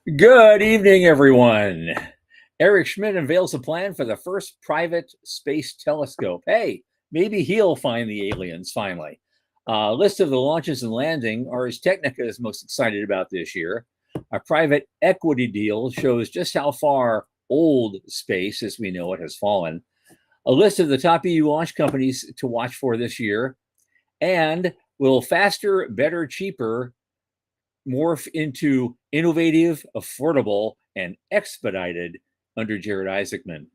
Good evening, everyone. Eric Schmidt unveils a plan for the first private space telescope. Hey, maybe he'll find the aliens finally. A list of the launches and landing Ars Technica is most excited about this year. A private equity deal shows just how far old space, as we know it, has fallen. A list of the top EU launch companies to watch for this year. And will faster, better, cheaper morph into innovative, affordable, and expedited under Jared Isaacman?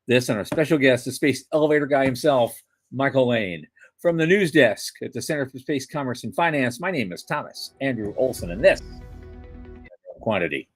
This and our special guest, the space elevator guy himself, Michael Laine. From the news desk at the Center for Space Commerce and Finance, my name is Thomas Andrew Olson, and this is Quantity.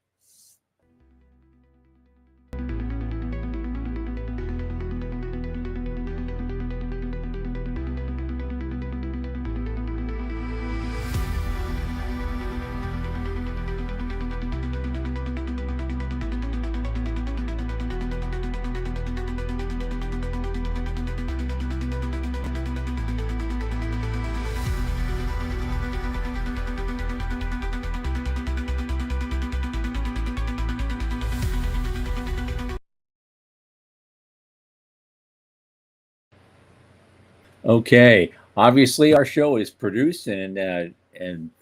Okay, obviously our show is produced and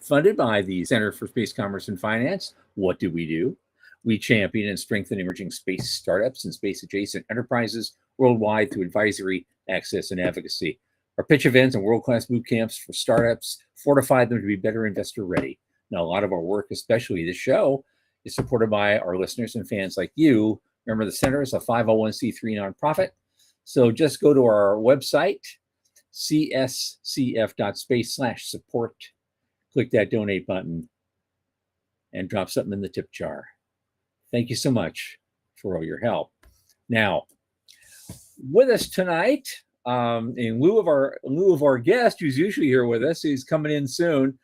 funded by the Center for Space Commerce and Finance. What do? We champion and strengthen emerging space startups and space adjacent enterprises worldwide through advisory, access, and advocacy. Our pitch events and world-class boot camps for startups fortify them to be better investor ready. Now, a lot of our work, especially this show, is supported by our listeners and fans like you. Remember, the Center is a 501c3 nonprofit. So just go to our website, cscf.space/support. Click that donate button and drop something in the tip jar. Thank you so much for all your help. Now, with us tonight, in lieu of our guest, who's usually here with us, he's coming in soon.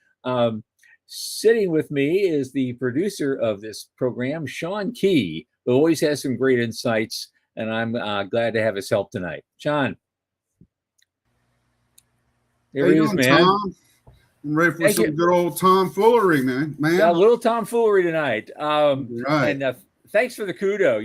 Sitting with me is the producer of this program, Sean Key, who always has some great insights, and I'm glad to have his help tonight. Sean. There he is, man. Tom? I'm ready for some good old tomfoolery, man. Yeah, a little tomfoolery tonight. Right. And thanks for the kudo.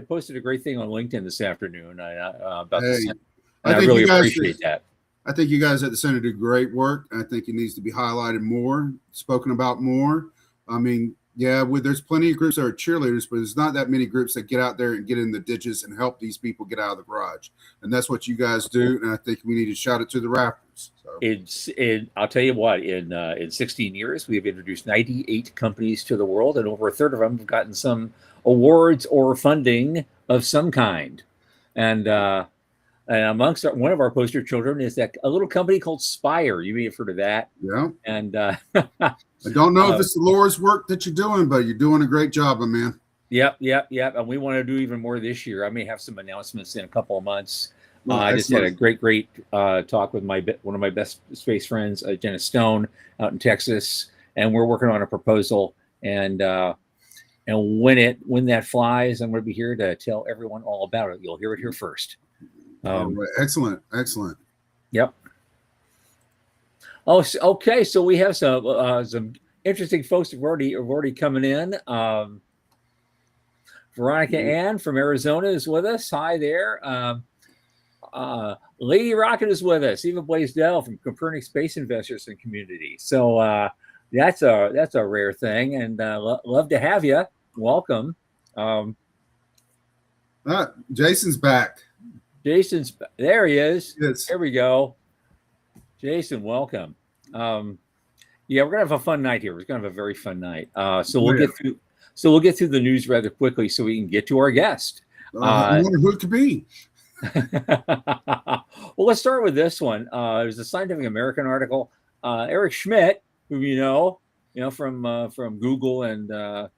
Posted a great thing on LinkedIn this afternoon about the Center. I really appreciate that. I think you guys at the Center do great work. I think it needs to be highlighted more, spoken about more. I mean, yeah, there's plenty of groups that are cheerleaders, but there's not that many groups that get out there and get in the ditches and help these people get out of the garage. And that's what you guys do. And I think we need to shout it to the rafters. So. I'll tell you what, in 16 years, we've introduced 98 companies to the world, and over a third of them have gotten some awards or funding of some kind. And amongst one of our poster children is a little company called Spire. You may have heard of that. Yeah. And I don't know if it's the Lord's work that you're doing, but you're doing a great job, my man. Yep. And we want to do even more this year. I may have some announcements in a couple of months. I just had a great talk with one of my best space friends, Jenna Stone, out in Texas, and we're working on a proposal. And when that flies, I'm going to be here to tell everyone all about it. You'll hear it here first. Right. Excellent. Yep. Oh, okay. So we have some interesting folks who've already coming in. Veronica Ann from Arizona is with us. Hi there. Lady Rocket is with us. Eva Blaisdell from Copernic Space Investors and Community. So that's a rare thing, and love to have you. Welcome. Jason's back. There he is. Yes. There we go. Jason, welcome. Yeah, we're gonna have a fun night here. We're gonna have a very fun night. So we'll get through the news rather quickly so we can get to our guest. I wonder who it could be. Well, let's start with this one. There's a Scientific American article. Eric Schmidt, who you know from Google and an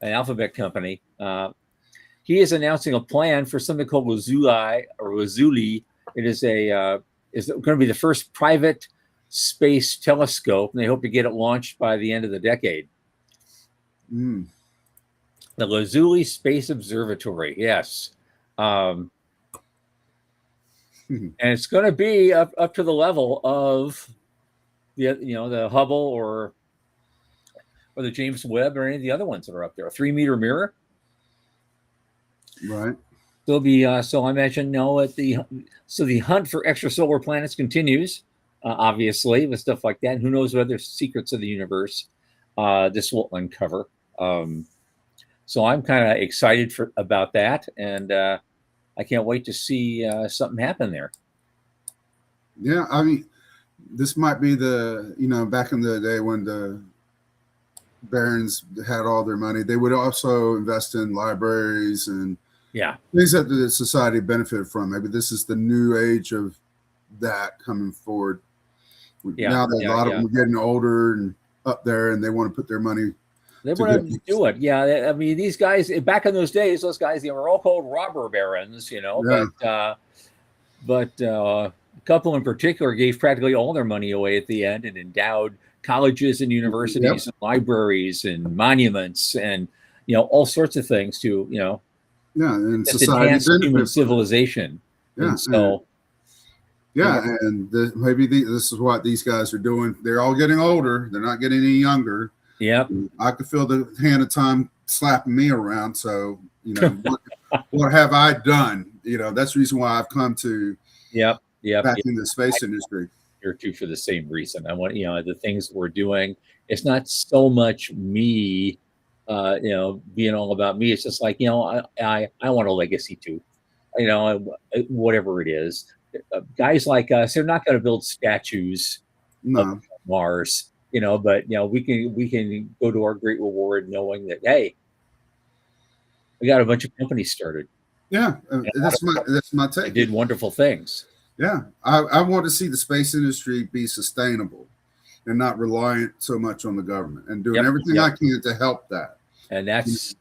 Alphabet company. He is announcing a plan for something called Lazuli. It is going to be the first private space telescope, and they hope to get it launched by the end of the decade. The Lazuli Space Observatory, yes. And it's going to be up to the level of the Hubble or or the James Webb or any of the other ones that are up there. A 3-meter mirror. Right. There'll be so I imagine the hunt for extrasolar planets continues, obviously with stuff like that. And who knows what other secrets of the universe this will uncover. So I'm kind of excited about that, and I can't wait to see something happen there. Yeah, I mean, this might be back in the day when the barons had all their money, they would also invest in libraries and things that the society benefited from. Maybe this is the new age of that coming forward. Now that a lot of them are getting older and up there, and they want to put their money. They want to do it. Yeah, I mean, these guys back in those days, those guys, they were all called robber barons, but a couple in particular gave practically all their money away at the end and endowed colleges and universities and libraries and monuments and all sorts of things to and just society enhance human civilization. And so maybe this is what these guys are doing. They're all getting older. They're not getting any younger. Yep. I could feel the hand of time slapping me around. So, what have I done? That's the reason why I've come to back in the space industry. You're two for the same reason. I want, the things we're doing, it's not so much me, being all about me. It's just like, I want a legacy too, whatever it is. Guys like us, they're not going to build statues of Mars. But we can go to our great reward knowing that, hey, we got a bunch of companies started. Yeah, that's my take. They did wonderful things. Yeah, I want to see the space industry be sustainable and not reliant so much on the government, and doing everything I can to help that. And that's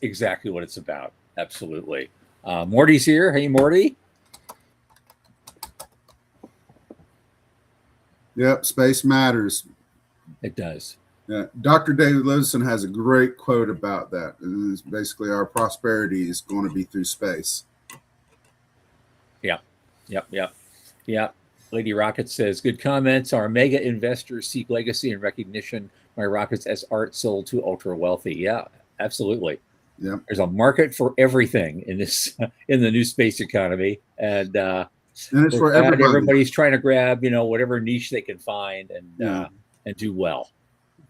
exactly what it's about. Absolutely. Morty's here. Hey, Morty. Yep, space matters. It does. Yeah, Dr. David Lewison has a great quote about that. And it's basically, our prosperity is going to be through space. Yeah. Lady Rocket says, good comments. Our mega investors seek legacy and recognition by rockets as art sold to ultra wealthy. Yeah, absolutely. Yeah. There's a market for everything in the new space economy. And it's for everybody. Everybody's trying to grab, whatever niche they can find and do well.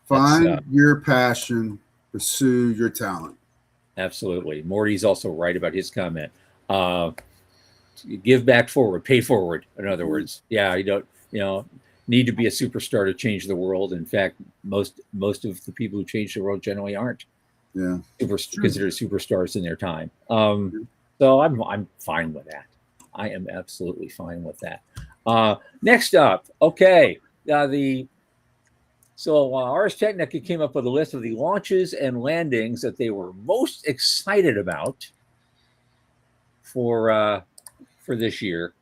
Find your passion, pursue your talent. Absolutely. Morty's also right about his comment. Give back forward, pay forward. In other words, you don't, need to be a superstar to change the world. In fact, most of the people who change the world generally aren't. Yeah, considered superstars in their time. So I'm fine with that. I am absolutely fine with that. Next up, okay, Ars Technica came up with a list of the launches and landings that they were most excited about for this year.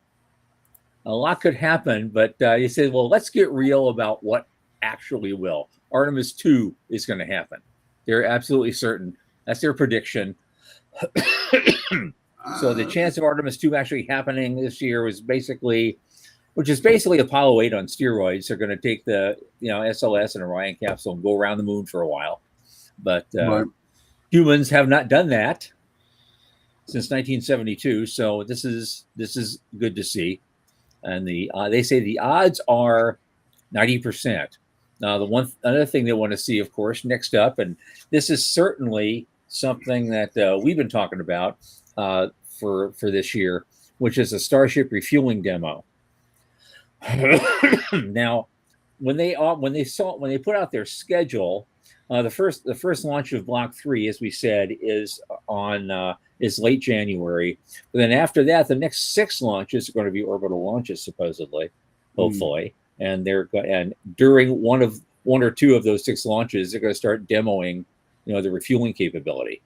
A lot could happen, but he said, well, let's get real about what actually will. Artemis 2 is going to happen. They're absolutely certain. That's their prediction. So the chance of Artemis 2 actually happening this year is basically Apollo 8 on steroids. They're going to take the SLS and Orion capsule and go around the moon for a while. But humans have not done that since 1972. So this is good to see. And they say the odds are 90%. Now, another thing they want to see, of course, next up, and this is certainly something that we've been talking about for this year, which is a Starship refueling demo. Now, when they put out their schedule, the first launch of Block 3, as we said, is late January. But then after that, the next 6 launches are going to be orbital launches, supposedly, hopefully. And during one or two of those 6 launches, they're going to start demoing, the refueling capability.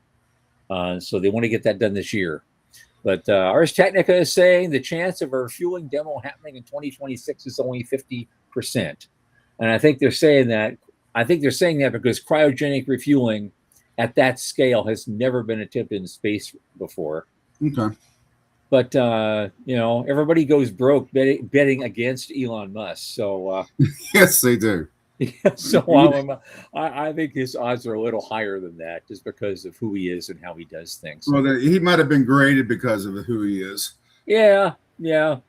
So they want to get that done this year. But Ars Technica is saying the chance of a refueling demo happening in 2026 is only 50%. And I think they're saying that because cryogenic refueling at that scale has never been attempted in space before. Okay. But everybody goes broke betting against Elon Musk. So yes, they do. Yeah, so I think his odds are a little higher than that, just because of who he is and how he does things. Well, he might have been graded because of who he is. Yeah, yeah.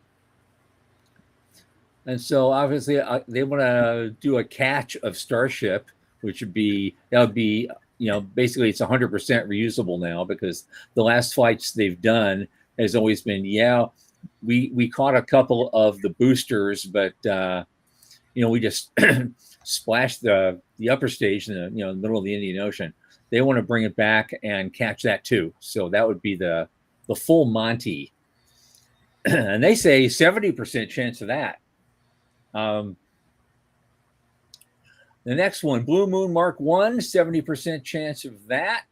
And so obviously they want to do a catch of Starship, which would be basically it's 100% reusable now, because the last flights they've done has always been, we caught a couple of the boosters, but we just splashed the upper stage in the middle of the Indian Ocean. They want to bring it back and catch that too. So that would be the full Monty. And they say 70% chance of that. The next one, Blue Moon Mark 1, 70% chance of that.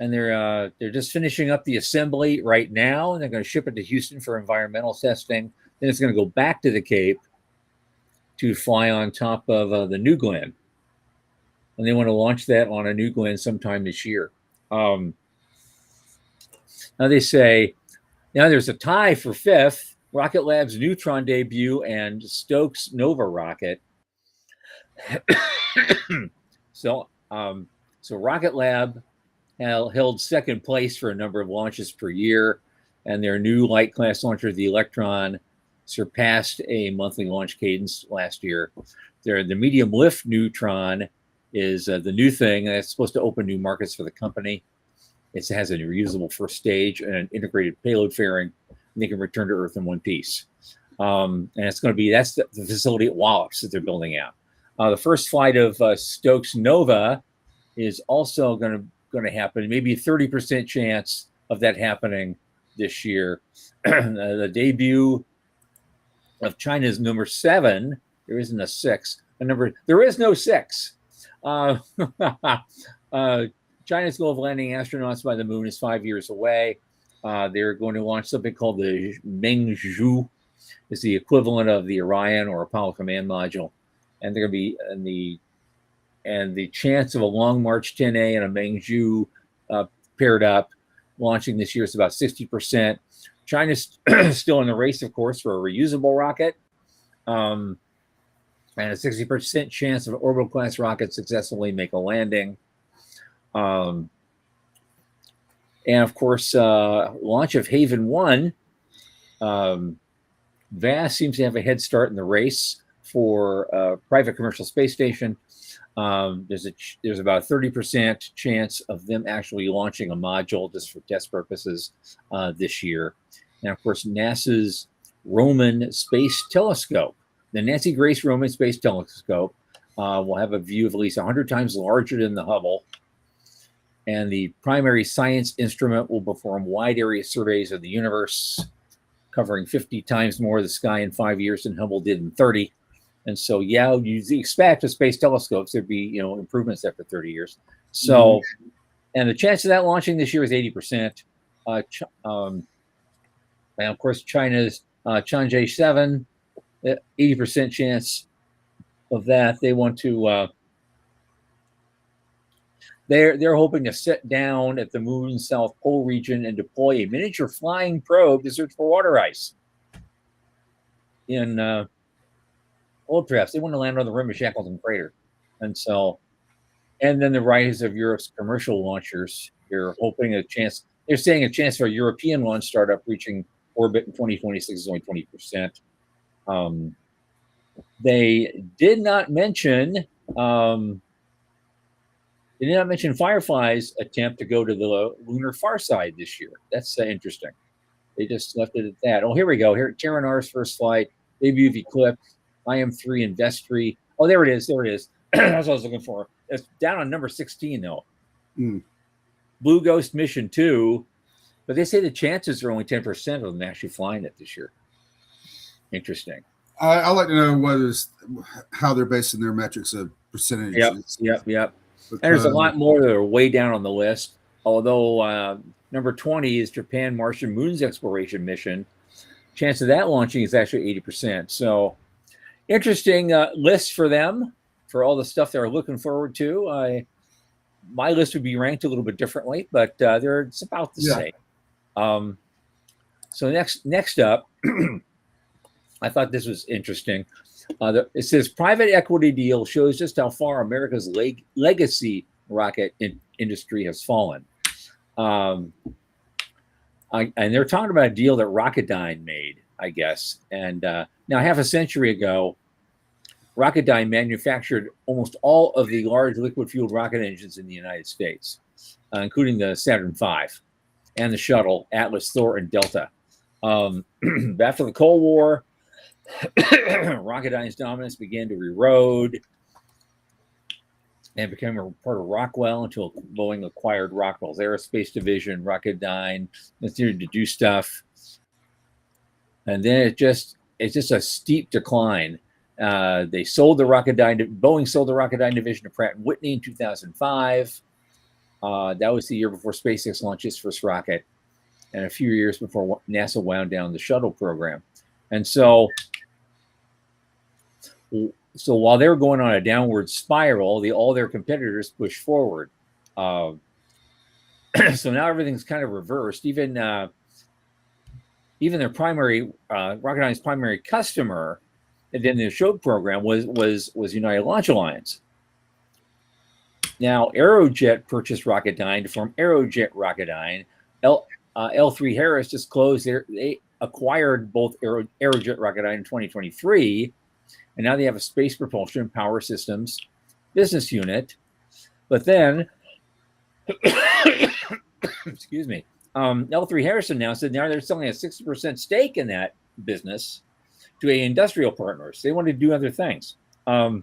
And they're just finishing up the assembly right now, and they're going to ship it to Houston for environmental testing. Then it's going to go back to the Cape to fly on top of the New Glenn. And they want to launch that on a New Glenn sometime this year. Now they say, now there's a tie for fifth, Rocket Lab's Neutron debut and Stokes Nova rocket. So Rocket Lab held second place for a number of launches per year, and their new light class launcher, the Electron, surpassed a monthly launch cadence last year. The medium lift Neutron is the new thing that's supposed to open new markets for the company. It has a reusable first stage and an integrated payload fairing, and they can return to Earth in one piece. And it's going to be, that's the facility at Wallops that they're building out. The first flight of Stokes Nova is also going to happen. Maybe a 30% chance of that happening this year. The debut of China's number 7. There isn't a 6. There is no 6. China's goal of landing astronauts by the moon is 5 years away. They're going to launch something called the Mengzhu. It's the equivalent of the Orion or Apollo Command Module. And they're going to be the chance of a Long March 10A and a Mengzhu paired up launching this year is about 60%. China's still in the race, of course, for a reusable rocket. And a 60% chance of an orbital class rocket successfully make a landing. And of course, launch of Haven 1. VAST seems to have a head start in the race for a private commercial space station. There's about a 30% chance of them actually launching a module just for test purposes this year. And of course, NASA's Roman Space Telescope, the Nancy Grace Roman Space Telescope, will have a view of at least 100 times larger than the Hubble. And the primary science instrument will perform wide area surveys of the universe, covering 50 times more of the sky in 5 years than Hubble did in 30. And so, you expect with space telescopes there'd be, improvements after 30 years. So, and the chance of that launching this year is 80%. And of course, China's Chang'e 7, 80% chance of that. They want to. They're hoping to sit down at the moon's South Pole region and deploy a miniature flying probe to search for water ice in old traps. They want to land on the rim of Shackleton Crater. And then the rise of Europe's commercial launchers. They're hoping they're saying a chance for a European launch startup reaching orbit in 2026 is only 20%. They did not mention Firefly's attempt to go to the lunar far side this year. That's interesting. They just left it at that. Oh, here we go. Here, Terran R's first flight, debut of Eclipse, IM-3 and Vestry. Oh, there it is. That's what I was looking for. It's down on number 16, though. Blue Ghost Mission 2. But they say the chances are only 10% of them actually flying it this year. Interesting. I like to know how they're basing their metrics of percentages. Yep. And there's a lot more that are way down on the list. Although number 20 is Japan Martian Moons Exploration Mission. Chance of that launching is actually 80%. So interesting list for them, for all the stuff they're looking forward to. My list would be ranked a little bit differently, but it's about the same. So next up, I thought this was interesting. It says private equity deal shows just how far America's legacy rocket industry has fallen. And they're talking about a deal that Rocketdyne made, I guess. And now, half a century ago, Rocketdyne manufactured almost all of the large liquid-fueled rocket engines in the United States, including the Saturn V and the shuttle, Atlas, Thor, and Delta. After the Cold War, Rocketdyne's dominance began to erode and became a part of Rockwell until Boeing acquired Rockwell's aerospace division. Rocketdyne continued to do stuff, and then it's just a steep decline. Boeing sold the Rocketdyne division to Pratt & Whitney in 2005. That was the year before SpaceX launched its first rocket, and a few years before NASA wound down the shuttle program. And so while they were going on a downward spiral, all their competitors pushed forward. So now everything's kind of reversed. Even their primary Rocketdyne's primary customer, and then the show program was United Launch Alliance. Now Aerojet purchased Rocketdyne to form Aerojet Rocketdyne. L3Harris just closed they acquired both Aerojet Rocketdyne in 2023, and now they have a space propulsion power systems business unit. But then, excuse me, L3Harris announced that now they're selling a 60% stake in that business to industrial partners. They want to do other things. So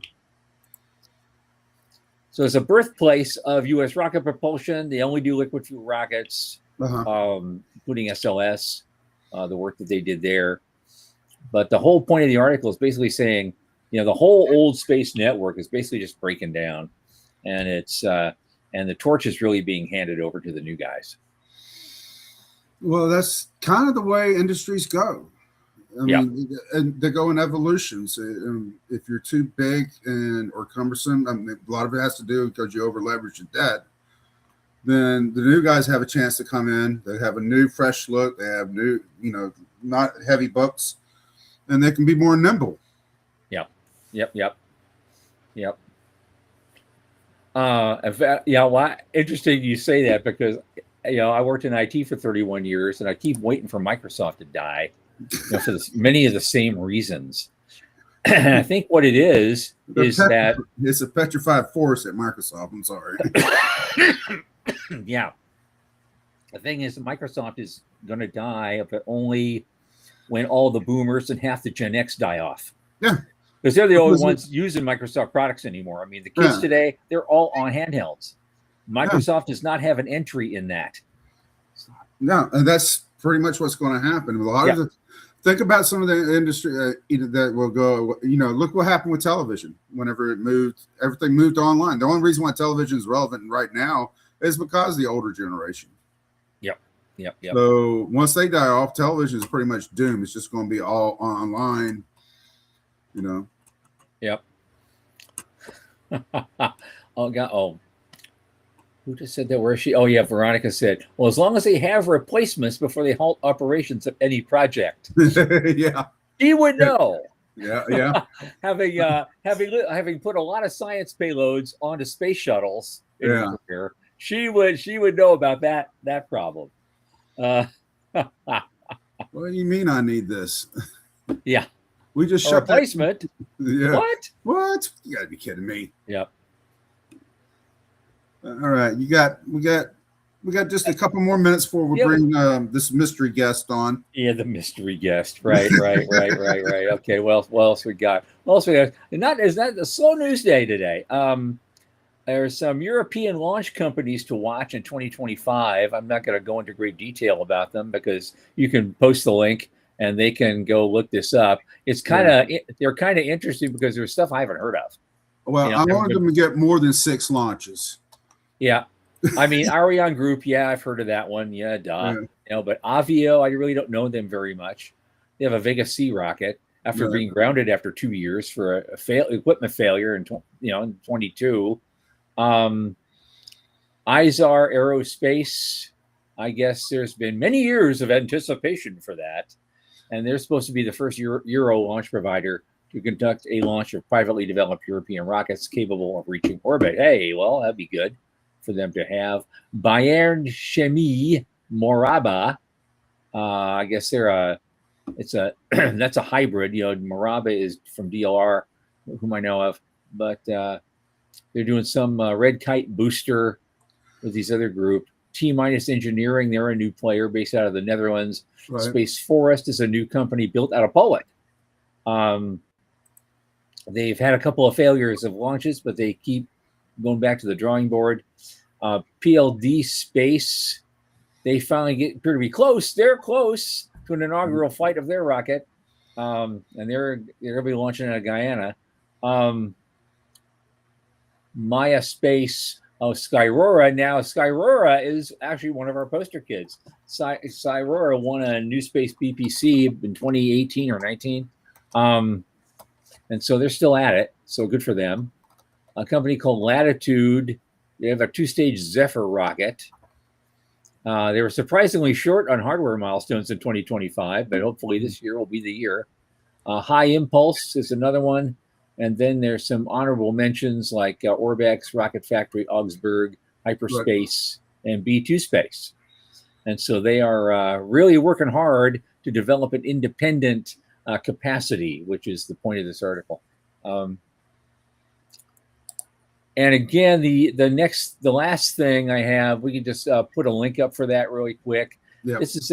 it's a birthplace of U.S. rocket propulsion. They only do liquid fuel rockets, including SLS, the work that they did there. But the whole point of the article is basically saying, the whole old space network is basically just breaking down, and and the torch is really being handed over to the new guys. Well, that's kind of the way industries go. I mean, and they go in evolutions. If you're too big or cumbersome, a lot of it has to do because you over leverage your debt. Then the new guys have a chance to come in. They have a new, fresh look. They have new, not heavy books, and they can be more nimble. Yep. Well, interesting you say that, because I worked in IT for 31 years, and I keep waiting for Microsoft to die, for many of the same reasons. And I think what it is that it's a petrified force at Microsoft. I'm sorry. Yeah. The thing is, Microsoft is going to die, but only when all the boomers and half the Gen X die off. Yeah. Because they're the only ones using Microsoft products anymore. I mean, the kids today, they're all on handhelds. Microsoft does not have an entry in that. No, and that's pretty much what's going to happen. A lot of think about some of the industry that will go. Look what happened with television. Whenever everything moved online. The only reason why television is relevant right now is because of the older generation. Yep. So once they die off, television is pretty much doomed. It's just going to be all online. Yep. Oh, who just said that? Where is she? Oh, yeah, Veronica said, well, as long as they have replacements before they halt operations of any project. Yeah. She would know. Yeah. having put a lot of science payloads onto space shuttles in her career, she would know about that problem. What do you mean I need this? Yeah. We just shut replacement. Yeah. What? You gotta be kidding me. Yep. All right. We got just a couple more minutes before we bring this mystery guest on. Yeah, the mystery guest. Right. Okay. Well, what else we got? And that is a slow news day today. There's some European launch companies to watch in 2025. I'm not going to go into great detail about them because you can post the link and they can go look this up. It's they're kind of interesting because there's stuff I haven't heard of. Well, I wanted them to get more than 6 launches. Yeah. I mean, Ariane Group, I've heard of that one. Yeah, duh. But Avio, I really don't know them very much. They have a Vega C rocket after being grounded after 2 years for equipment failure in 22. Izar Aerospace, I guess there's been many years of anticipation for that. And they're supposed to be the first Euro launch provider to conduct a launch of privately developed European rockets capable of reaching orbit. Hey, well, that'd be good for them to have. Bayern Chemie Moraba. I guess that's a hybrid. Moraba is from DLR, whom I know of, but they're doing some red kite booster with these other group. T-Minus Engineering, they're a new player based out of the Netherlands. Right. Space Forest is a new company built out of Poland. They've had a couple of failures of launches, but they keep going back to the drawing board. PLD Space, they finally appear to be close. They're close to an inaugural flight of their rocket, and they're going to be launching out of Guyana. Maya Space, Skyrora. Now, Skyrora is actually one of our poster kids. Skyrora won a New Space BPC in 2018 or 19. And so they're still at it. So good for them. A company called Latitude. They have a 2-stage Zephyr rocket. They were surprisingly short on hardware milestones in 2025, but hopefully this year will be the year. High Impulse is another one. And then there's some honorable mentions like Orbex, Rocket Factory, Augsburg, Hyperspace, and B2 Space. And so they are really working hard to develop an independent capacity, which is the point of this article. And again, the last thing I have, we can just put a link up for that really quick. Yep. This is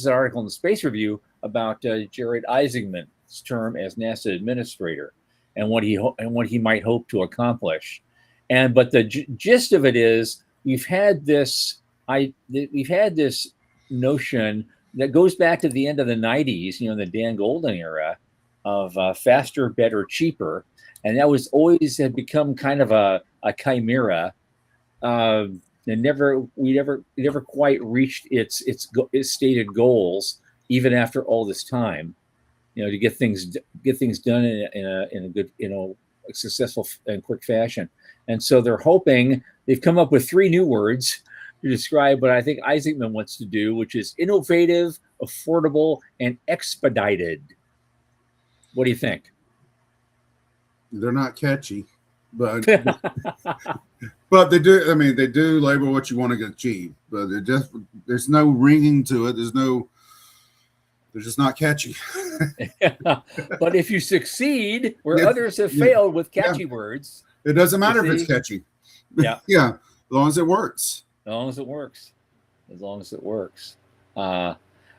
an article in the Space Review about Jared Isaacman's term as NASA administrator and what he might hope to accomplish. But the gist of it is we've had this notion that goes back to the end of the 90s, the Dan Golden era of faster, better, cheaper. And that was always had become kind of a chimera. And we never quite reached its stated goals, even after all this time, to get things done in a good, a successful and quick fashion. And so they're hoping, they've come up with 3 new words to describe what I think Isaacman wants to do, which is innovative, affordable, and expedited. What do you think? They're not catchy, but but they do. I mean, they do label what you want to achieve, but there's no ringing to it. They're just not catchy. But if you succeed where others have failed with catchy words, it doesn't matter if it's catchy. Yeah, as long as it works. As long as it works.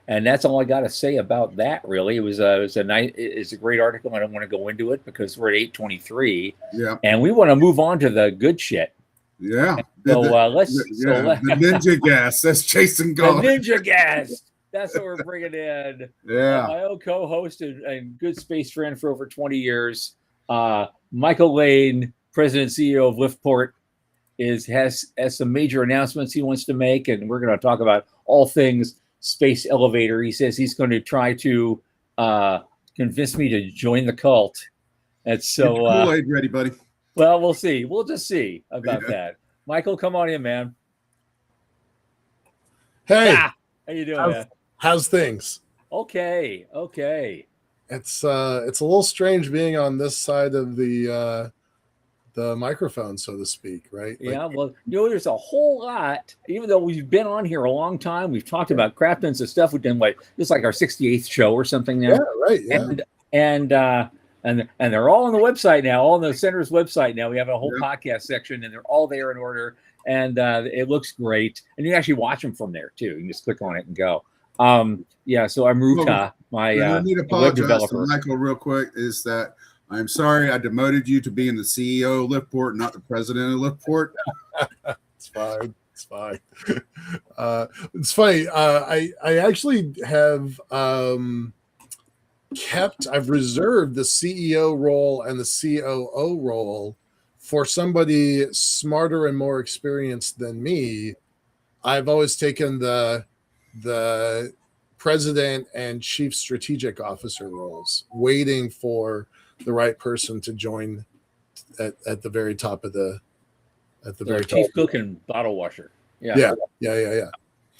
And that's all I got to say about that. Really, it's a great article. I don't want to go into it because we're at 8:23. Yeah, and we want to move on to the good shit. Yeah. So let's. The ninja gas. That's Jason Gold. The ninja gas. That's what we're bringing in. Yeah. My old co-host and good space friend for over 20 years, Michael Laine, President and CEO of LiftPort, has some major announcements he wants to make, and we're going to talk about all things space elevator. He says he's going to try to convince me to join the cult. And so, Kool-Aid ready, buddy. Well, we'll see. We'll just see about that. Michael, come on in, man. Hey, how you doing, man? How's things? Okay. It's a little strange being on this side of the microphone, so to speak, right? Yeah, well, there's a whole lot. Even though we've been on here a long time, we've talked about crap tons of stuff. We've done this is like our 68th show or something now. Yeah, right. Yeah. And they're all on the website now, all on the center's website now. We have a whole podcast section, and they're all there in order. And it looks great. And you can actually watch them from there too. You can just click on it and go. So Amruta, I need to web apologize developer. to Michael real quick. Is that I'm sorry I demoted you to being the CEO of LiftPort, not the president of LiftPort. It's fine. It's funny. I actually have I've reserved the CEO role and the COO role for somebody smarter and more experienced than me. I've always taken the president and chief strategic officer roles, waiting for the right person to join at the very top of the very top. Chief cook and bottle washer. Yeah.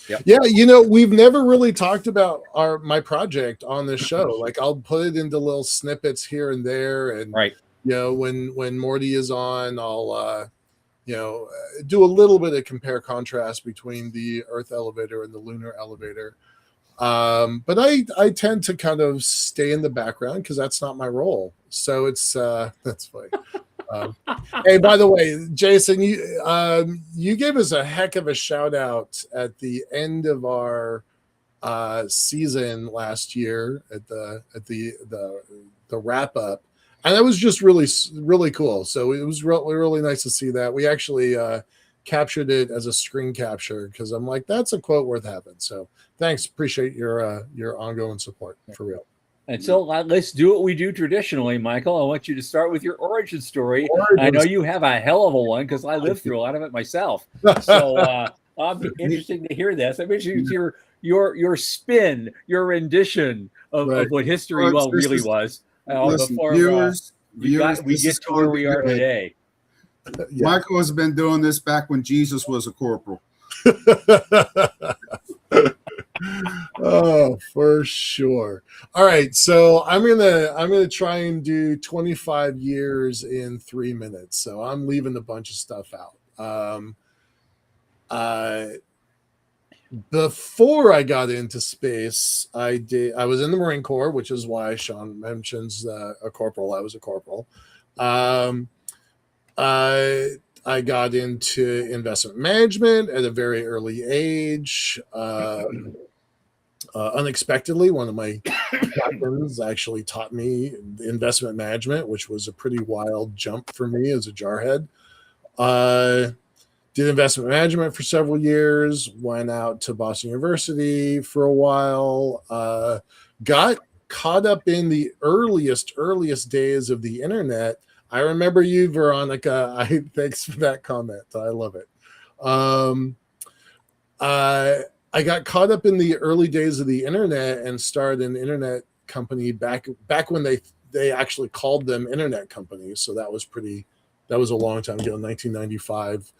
Yep. Yeah, we've never really talked about my project on this show. Like, I'll put it into little snippets here and there, and Right. when Morty is on, I'll do a little bit of compare contrast between the Earth elevator and the Lunar elevator. But I tend to kind of stay in the background because that's not my role. So it's that's funny. Hey, by the way, Jason, you gave us a heck of a shout out at the end of our season last year at the wrap up, and that was just really cool. So it was really nice to see that. We actually captured it as a screen capture because I'm like, that's a quote worth having. So thanks, appreciate your ongoing support, for real. And so let's do what we do traditionally, Michael. I want you to start with your origin story. I know you have a hell of a one because I lived through a lot of it myself. So I'll be interesting to hear this. I mean, your spin, your rendition of what history really was. Listen, before we get to where we are today. Yeah. Michael has been doing this back when Jesus was a corporal. Oh, for sure. All right, so I'm gonna try and do 25 years in 3 minutes. So I'm leaving a bunch of stuff out. Before I got into space, I was in the Marine Corps, which is why Sean mentions a corporal. I was a corporal. I got into investment management at a very early age. Unexpectedly, one of my captains actually taught me investment management, which was a pretty wild jump for me as a jarhead. Did investment management for several years, went out to Boston University for a while, got caught up in the earliest days of the internet. I remember you, Veronica. Thanks for that comment. I love it. I got caught up in the early days of the internet and started an internet company back when they actually called them internet companies. So that was a long time ago, 1995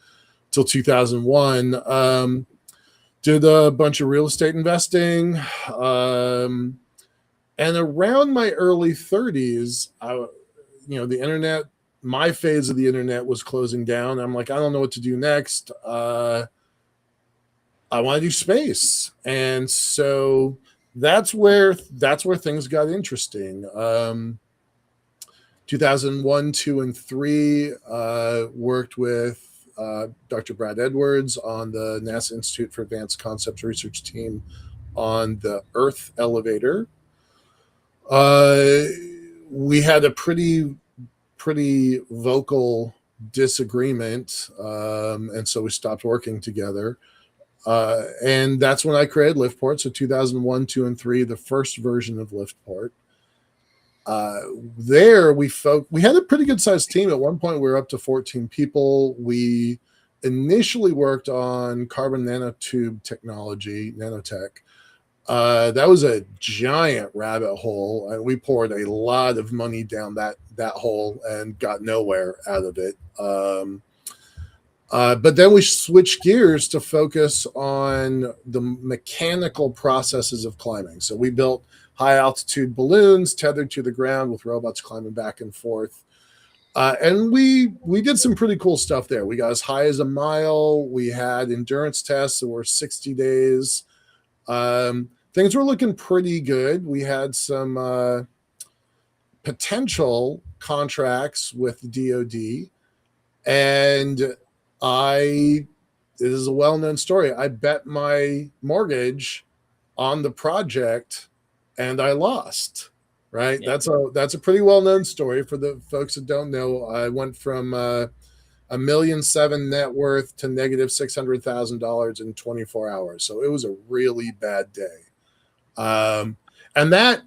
till 2001. Did a bunch of real estate investing. And around my early 30s, the internet, my phase of the internet was closing down. I'm like, I don't know what to do next. I want to do space. And so that's where things got interesting. 2001, 2, and 3, worked with Dr. Brad Edwards on the NASA Institute for Advanced Concepts Research team on the Earth elevator. We had a pretty vocal disagreement, and so we stopped working together. And that's when I created LiftPort. So 2001, 2, and 3, the first version of LiftPort. There we had a pretty good sized team. At one point, we were up to 14 people. We initially worked on carbon nanotube technology, nanotech. That was a giant rabbit hole, and we poured a lot of money down that hole and got nowhere out of it. But then we switched gears to focus on the mechanical processes of climbing. So we built high altitude balloons tethered to the ground with robots climbing back and forth. And we did some pretty cool stuff there. We got as high as a mile. We had endurance tests that were 60 days. Things were looking pretty good. We had some potential contracts with the DoD. And it is a well-known story. I bet my mortgage on the project and I lost, right? Yeah. That's a pretty well-known story for the folks that don't know. I went from $1.7 million net worth to negative $600,000 in 24 hours. So it was a really bad day. And that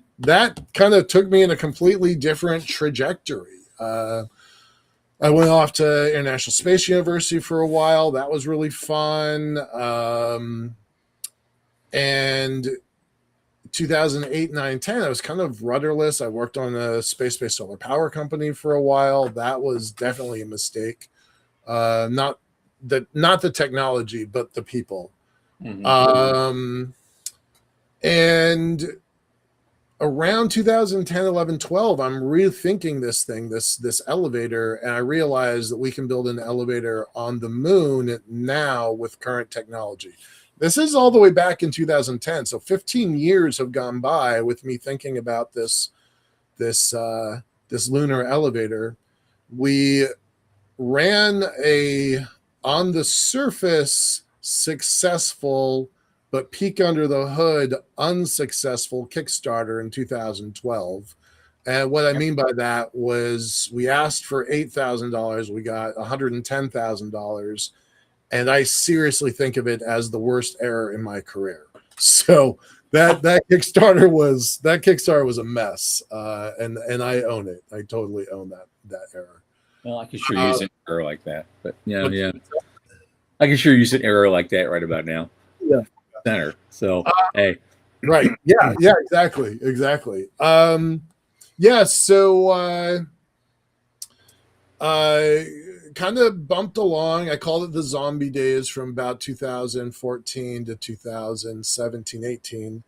kind of took me in a completely different trajectory. I went off to International Space University for a while. That was really fun. And 2008, 9, 10, I was kind of rudderless. I worked on a space-based solar power company for a while. That was definitely a mistake. Not the technology, but the people. And around 2010, 11, 12, I'm rethinking this thing, this elevator, and I realized that we can build an elevator on the moon now with current technology. This is all the way back in 2010, so 15 years have gone by with me thinking about this lunar elevator. We ran a on the surface successful but peek under the hood unsuccessful Kickstarter in 2012. And what I mean by that was we asked for $8,000, we got $110,000, and I seriously think of it as the worst error in my career. So that Kickstarter was a mess, and I own it. I totally own that error. Well, I can sure use an error like that, but yeah, I can sure use an error like that right about now. Yeah, center. So hey, right, yeah, exactly. Yeah, so kind of bumped along. I called it the zombie days from about 2014 to 2017, 18.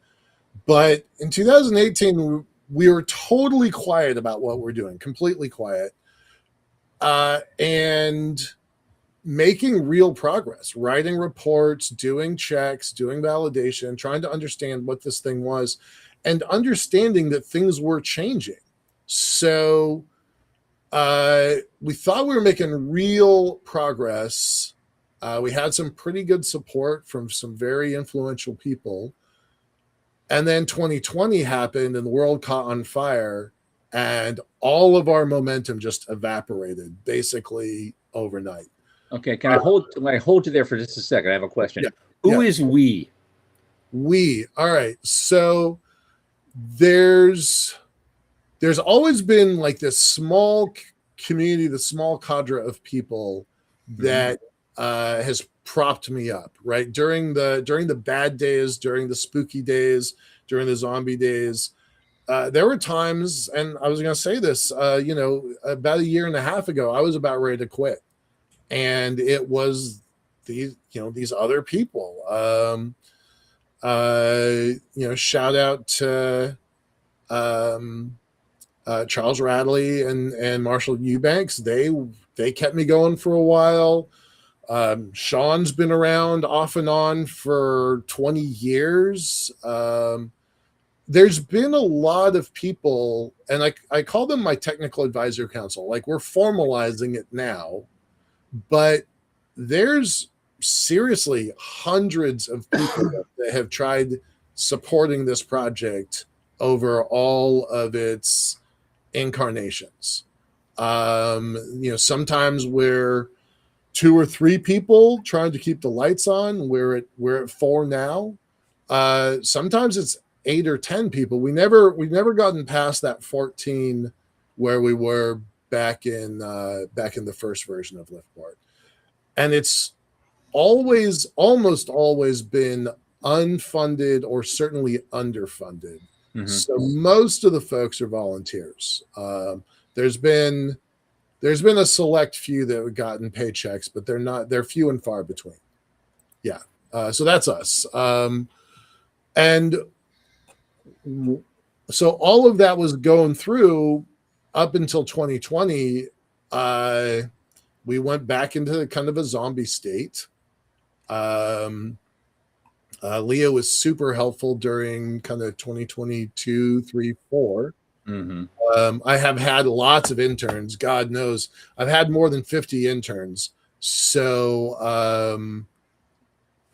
But in 2018, we were totally quiet about what we're doing, completely quiet. And making real progress, writing reports, doing checks, doing validation, trying to understand what this thing was, and understanding that things were changing. So we thought we were making real progress. We had some pretty good support from some very influential people. And then 2020 happened and the world caught on fire and all of our momentum just evaporated basically overnight. Okay, can I hold you there for just a second? I have a question. Yeah, Who is we? We. All right. So there's always been like this small community, the small cadre of people that has propped me up, right? During the bad days, during the spooky days, during the zombie days, there were times, and I was going to say this, about a year and a half ago, I was about ready to quit. And it was these other people. Shout out to Charles Radley and Marshall Eubanks. They kept me going for a while. Sean's been around off and on for 20 years. There's been a lot of people, and I call them my technical advisor council. Like, we're formalizing it now. But there's seriously hundreds of people that have tried supporting this project over all of its incarnations. Sometimes we're 2 or 3 people trying to keep the lights on. We're at 4 now. Sometimes it's 8 or 10 people. We've never gotten past that 14 where we were back in the first version of LiftPort, and it's almost always been unfunded or certainly underfunded. So most of the folks are volunteers. There's been a select few that have gotten paychecks, but they're few and far between. Yeah, so that's us. And so all of that was going through. Up until 2020, we went back into kind of a zombie state. Leah was super helpful during kind of 2022, 3, 4. I have had lots of interns. God knows, I've had more than 50 interns. So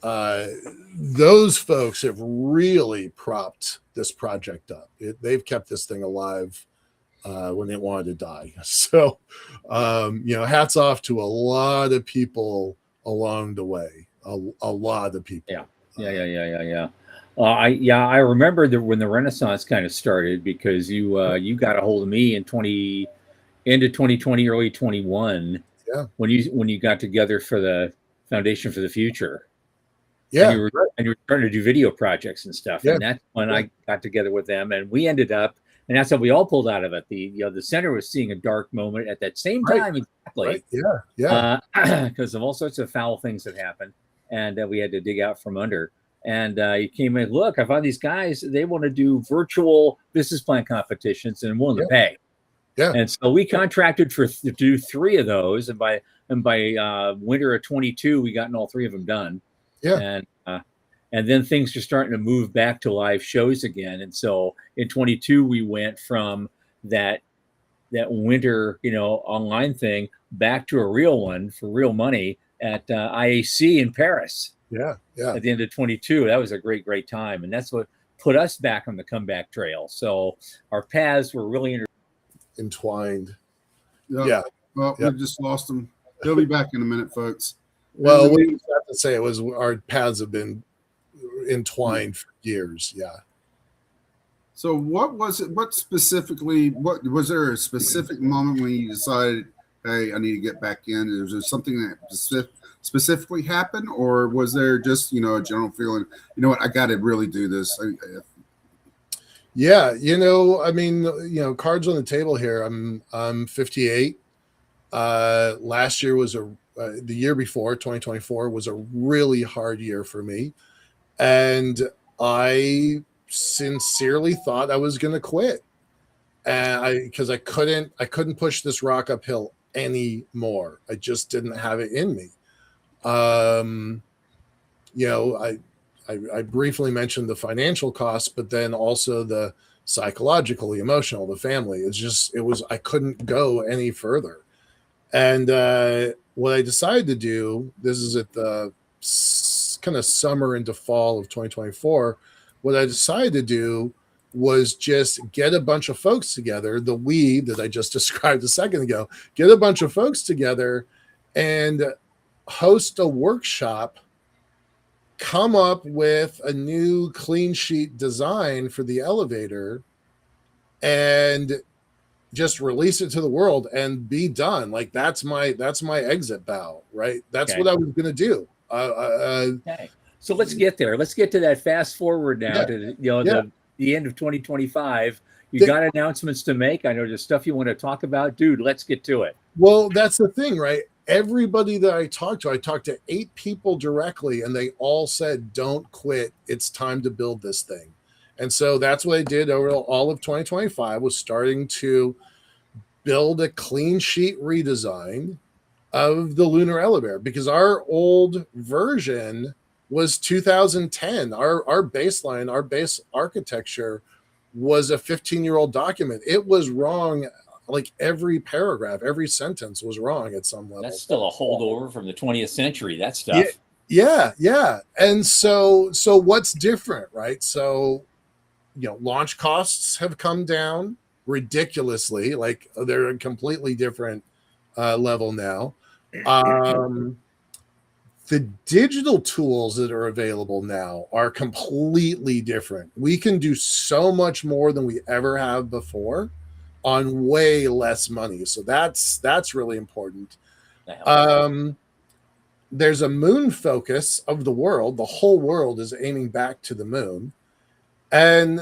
those folks have really propped this project up. They've kept this thing alive when they wanted to die. So, hats off to a lot of people along the way. A lot of people. Yeah. I remember when the Renaissance kind of started because you got a hold of me in into 2020, early 21. Yeah. When you got together for the Foundation for the Future. Yeah. And you were starting to do video projects and stuff. Yeah. And that's when I got together with them, and we ended up. And that's how we all pulled out of it. The center was seeing a dark moment at that same time, exactly. Right. Yeah. Because of all sorts of foul things that happened. and we had to dig out from under. And he came in, look, I found these guys, they want to do virtual business plan competitions and willing to pay. Yeah. And so we contracted to do 3 of those. And by winter of 22, we gotten all 3 of them done. Yeah. And then things are starting to move back to live shows again. And so in 22, we went from that winter, online thing back to a real one for real money at IAC in Paris. Yeah. At the end of 22. That was a great time. And that's what put us back on the comeback trail. So our paths were really entwined. Yeah. Well, we just lost them. They'll be back in a minute, folks. Well, what you have to say was our paths have been entwined for years. Yeah. So what was it? What specifically? What was there a specific moment when you decided, hey, I need to get back in? Was there something that specifically happened, or was there just a general feeling? You know what? I got to really do this. Yeah, I mean, cards on the table here. I'm 58. Last year was the year before, 2024 was a really hard year for me, and I sincerely thought I was going to quit, and because I couldn't push this rock uphill anymore. I just didn't have it in me. I briefly mentioned the financial costs, but then also the psychological, the emotional, the family. I couldn't go any further. And what I decided to do, this is at the kind of summer into fall of 2024, what I decided to do was just get a bunch of folks together, the we that I just described a second ago, get a bunch of folks together and host a workshop, come up with a new clean sheet design for the elevator, and just release it to the world and be done. Like that's my exit bow, right? That's what I was going to do. Okay. So let's get there. Let's get to that fast forward now to the end of 2025. You got announcements to make. I know there's stuff you want to talk about, dude. Let's get to it. Well, that's the thing, right? Everybody that I talked to 8 people directly, and they all said, don't quit. It's time to build this thing. And so that's what I did over all of 2025, was starting to build a clean sheet redesign of the Lunar elevator, because our old version was 2010. Our baseline, our base architecture was a 15-year-old document. It was wrong. Like every paragraph, every sentence was wrong at some level. That's still a holdover from the 20th century, that stuff. Yeah. And so what's different, right? So, launch costs have come down ridiculously. Like they're a completely different level now. The digital tools that are available now are completely different. We can do so much more than we ever have before on way less money. So that's really important. There's a moon focus of the world. The whole world is aiming back to the moon. And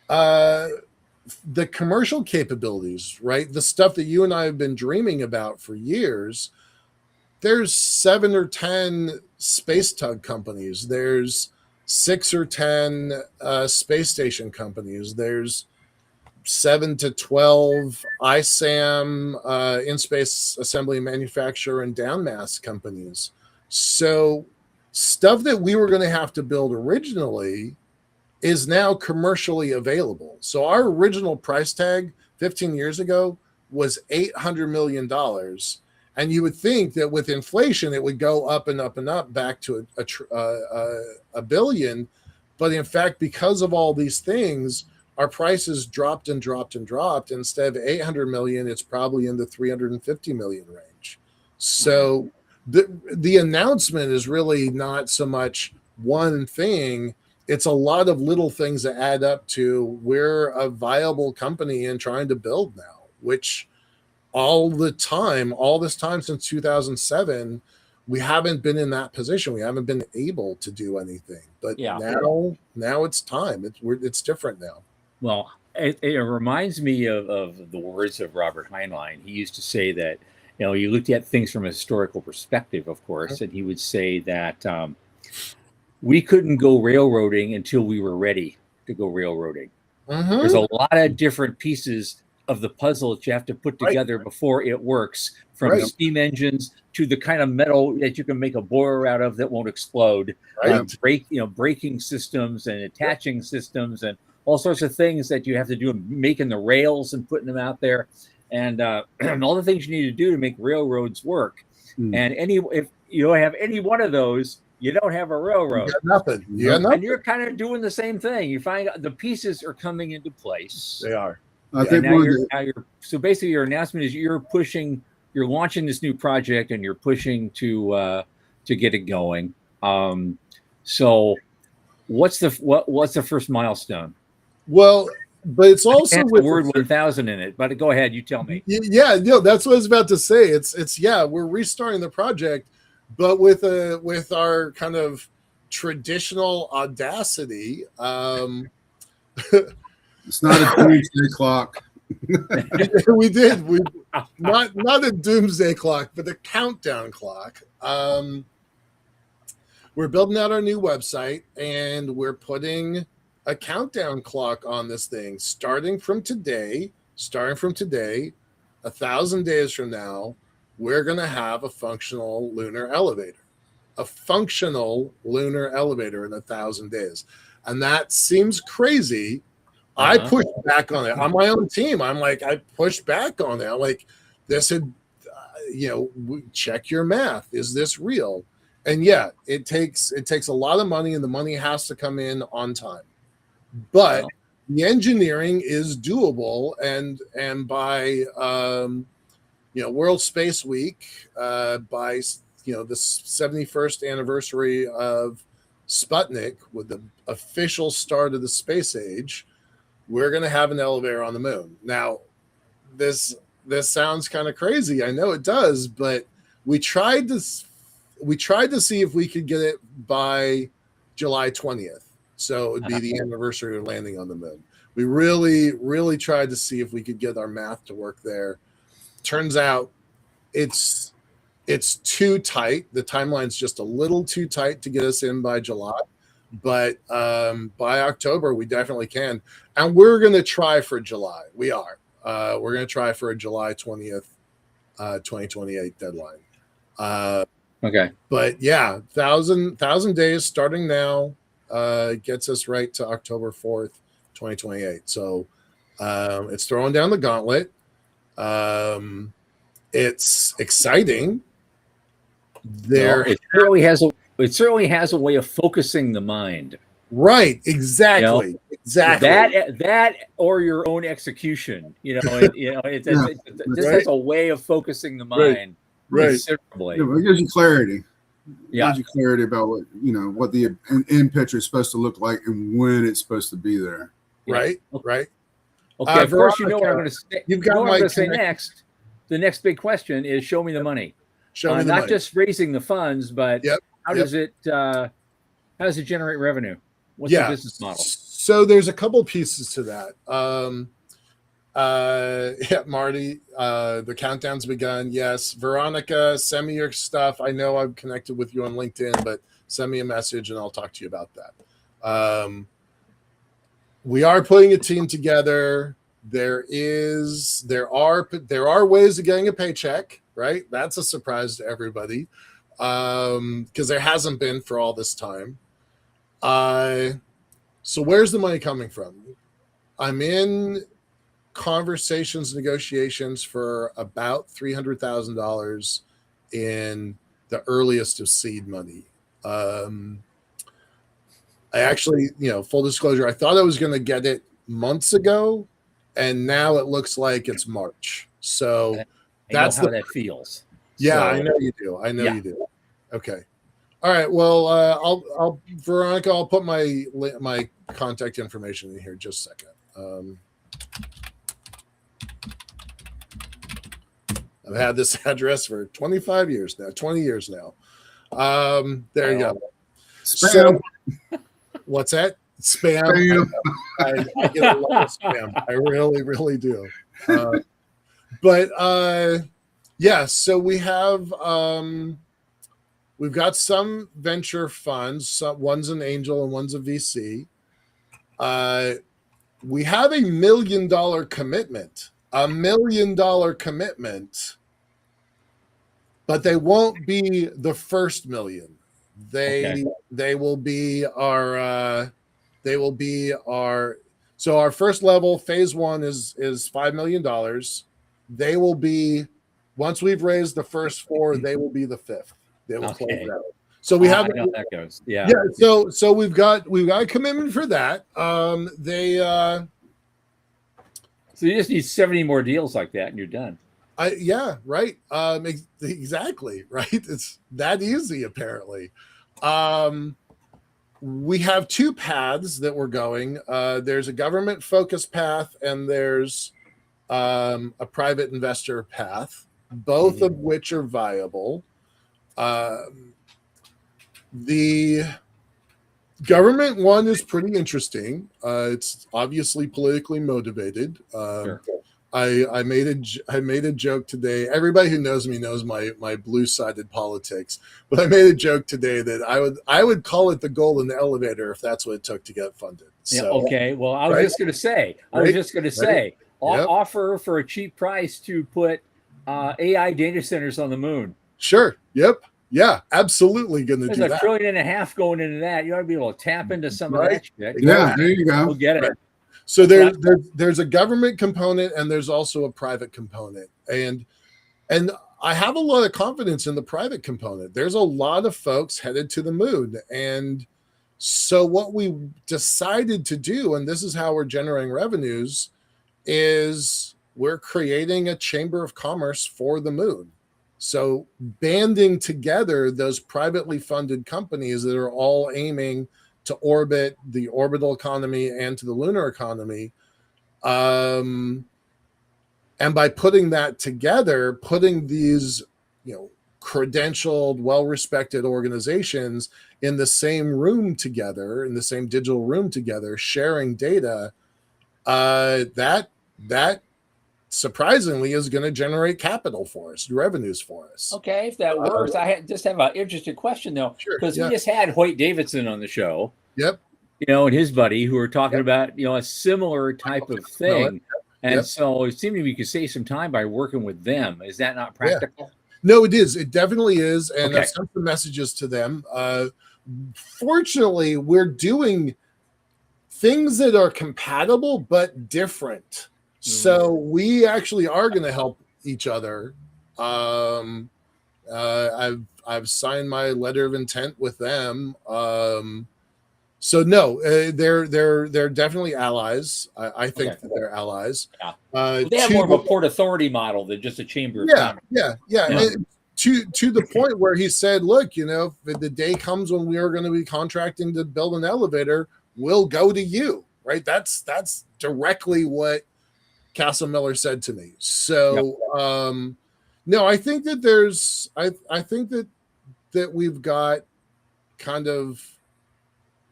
the commercial capabilities, right? The stuff that you and I have been dreaming about for years. There's 7 or 10 space tug companies. There's 6 or 10 space station companies. There's 7 to 12 ISAM, in-space assembly and manufacture and downmass companies. So stuff that we were going to have to build originally is now commercially available. So our original price tag 15 years ago was $800 million. And you would think that with inflation, it would go up and up and up back to a billion. But in fact, because of all these things, our prices dropped and dropped and dropped. Instead of 800 million, it's probably in the 350 million range. So the announcement is really not so much one thing. It's a lot of little things that add up to we're a viable company and trying to build now, which all this time since 2007, we haven't been in that position. We haven't been able to do anything. But now it's time. It's different now. Well, it reminds me of the words of Robert Heinlein. He used to say that, you looked at things from a historical perspective, of course, and he would say that we couldn't go railroading until we were ready to go railroading. Mm-hmm. There's a lot of different pieces of the puzzle that you have to put together before it works, from steam engines to the kind of metal that you can make a boiler out of that won't explode, braking systems and attaching systems and all sorts of things that you have to do, making the rails and putting them out there, and all the things you need to do to make railroads work. And if you don't have any one of those, you don't have a railroad. You got nothing. You got nothing. And you're kind of doing the same thing. You find the pieces are coming into place. They are. I think so basically your announcement is you're launching this new project and you're pushing to get it going. So what's the first milestone? Well, but it's also with the word 1,000 in it. But go ahead, you tell me. Yeah, that's what I was about to say. It's we're restarting the project, but with our kind of traditional audacity. It's not a doomsday clock. We not a doomsday clock, but a countdown clock. We're building out our new website, and we're putting a countdown clock on this thing, starting from today, 1,000 days from now, we're going to have a functional lunar elevator in 1,000 days. And that seems crazy. I pushed back on it on my own team. I'm like, I pushed back on it. I'm like, this had, check your math. Is this real? And yeah, it takes a lot of money, and the money has to come in on time. But the engineering is doable, and by World Space Week, by the 71st anniversary of Sputnik, with the official start of the space age, we're going to have an elevator on the moon. Now, this sounds kind of crazy. I know it does, but we tried to see if we could get it by July 20th. So it would be the anniversary of landing on the moon. We really, really tried to see if we could get our math to work there. Turns out it's too tight. The timeline's just a little too tight to get us in by July. But by October, we definitely can. And we're going to try for July. We are. We're going to try for a July 20th, 2028 deadline. Okay. But yeah, 1,000 days starting now gets us right to October 4th, 2028. So it's throwing down the gauntlet. It's exciting. It certainly has a way of focusing the mind. Right. Exactly. Exactly. That or your own execution. This has a way of focusing the mind. Right. Considerably. It gives you clarity. Yeah. Gives you clarity about what the end picture is supposed to look like and when it's supposed to be there. Right. Right. Okay. Of course, what I'm going to say. You've got my say next. The next big question is: show me the money. Show me the not money. Just raising the funds, but how does it generate revenue? What's the business model? So there's a couple pieces to that. Marty, the countdown's begun. Yes. Veronica, send me your stuff. I know I'm connected with you on LinkedIn, but send me a message and I'll talk to you about that. We are putting a team together. There are ways of getting a paycheck, right? That's a surprise to everybody, because there hasn't been for all this time. So where's the money coming from? I'm in negotiations for about $300,000 in the earliest of seed money. I actually, full disclosure, I thought I was going to get it months ago, and now it looks like it's March. So that's how that feels. Yeah, so, I know you do. You do. Okay. All right. Well, Veronica, I'll put my contact information in here just a second. I've had this address for 20 years now. There you go. Spam. So, what's that? Spam. I get a lot of spam. I really, really do. So we have we've got some venture funds. One's an angel and one's a VC. We have $1 million commitment. $1 million commitment, but they won't be the first million. They will be our so our first level, phase one is $5 million. They will be, once we've raised the first 4, they will be the 5th. They will close it out. So we have, I know how that goes. Yeah. So we've got a commitment for that. So you just need 70 more deals like that, and you're done. Yeah, right. Exactly, right. It's that easy, apparently. We have 2 paths that we're going. There's a government-focused path, and there's a private investor path, both of which are viable. The government one is pretty interesting. It's obviously politically motivated. Sure. I made a joke today. Everybody who knows me knows my blue-sided politics, but I made a joke today that I would call it the golden elevator if that's what it took to get funded. Yeah. So, Okay. Well, I was just going to say. Offer for a cheap price to put AI data centers on the moon. Sure. Yep. Yeah. Absolutely going to do There's that. $1.5 trillion going into that. You ought to be able to tap into some of that shit. Yeah. There you go. We'll get it. Right. So there's a government component and there's also a private component. And I have a lot of confidence in the private component. There's a lot of folks headed to the moon. And so what we decided to do, and this is how we're generating revenues, is we're creating a chamber of commerce for the moon. So banding together those privately funded companies that are all aiming to orbit the orbital economy and to the lunar economy. And by putting that together, putting these, credentialed, well-respected organizations in the same room together, in the same digital room together, sharing data, that surprisingly is going to generate capital for us, revenues for us. Okay, if that works. I just have an interesting question though, because Sure, we just had Hoyt Davidson on the show. Yep. And his buddy who were talking about a similar type of thing, and so it seemed to me you could save some time by working with them. Is that not practical? No, it is. It definitely is, and I've sent some messages to them. Fortunately, we're doing things that are compatible but different. So we actually are going to help each other. I've signed my letter of intent with them. So no, they're definitely allies. I think that they're allies. Yeah. They have more of a port authority model than just a chamber of commerce. Yeah. And to the point where he said, look, if the day comes when we are going to be contracting to build an elevator, we'll go to you. Right. That's directly what Castle Miller said to me. So, no, I think that I think that we've got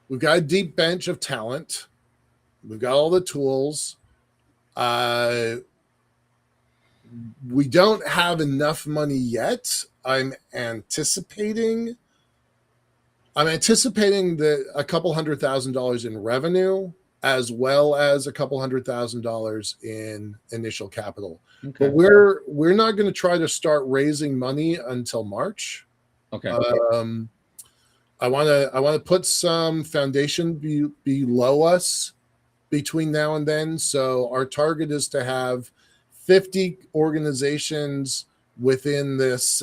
a deep bench of talent. We've got all the tools. We don't have enough money yet. I'm anticipating that a couple $100,000 in revenue, as well as a couple $100,000 in initial capital. Okay. But we're not going to try to start raising money until March. Okay. I want to put some foundation below us between now and then. So our target is to have 50 organizations within this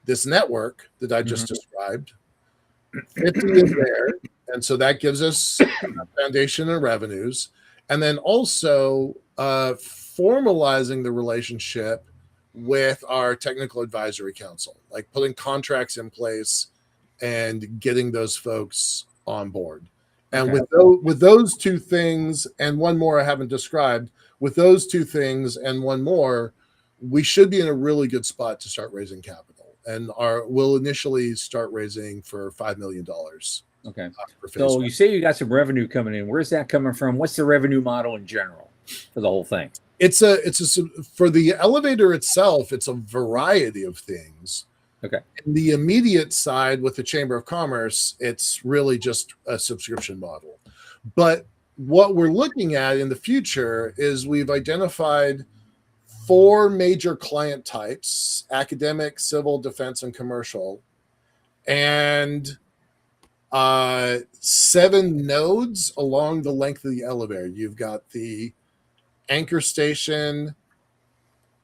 this network that I just described. 50 is there. And so that gives us a foundation and revenues. And then also formalizing the relationship with our technical advisory council, like putting contracts in place and getting those folks on board. And with those 2 things and one more I haven't described, with those 2 things and one more, we should be in a really good spot to start raising capital. And we'll initially start raising for $5 million. Okay. So you say you got some revenue coming in. Where's that coming from? What's the revenue model in general for the whole thing? It's for the elevator itself, it's a variety of things. Okay. In the immediate side with the Chamber of Commerce, it's really just a subscription model. But what we're looking at in the future is we've identified 4 major client types: academic, civil, defense, and commercial, and 7 nodes along the length of the elevator. You've got the anchor station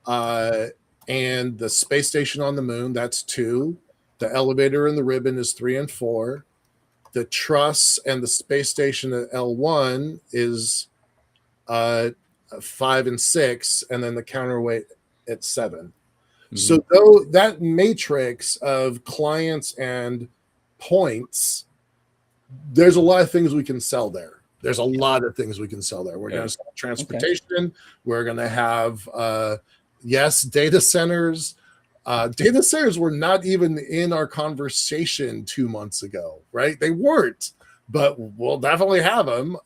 and the space station on the moon. That's 2. The elevator and the ribbon is 3 and 4. The truss and the space station at L1 is 5 and 6, and then the counterweight at 7. Mm-hmm. So though that matrix of clients and points, there's a lot of things we can sell there. We're going to sell transportation. Okay. We're going to have data centers. Data centers were not even in our conversation 2 months ago, right? They weren't, but we'll definitely have them.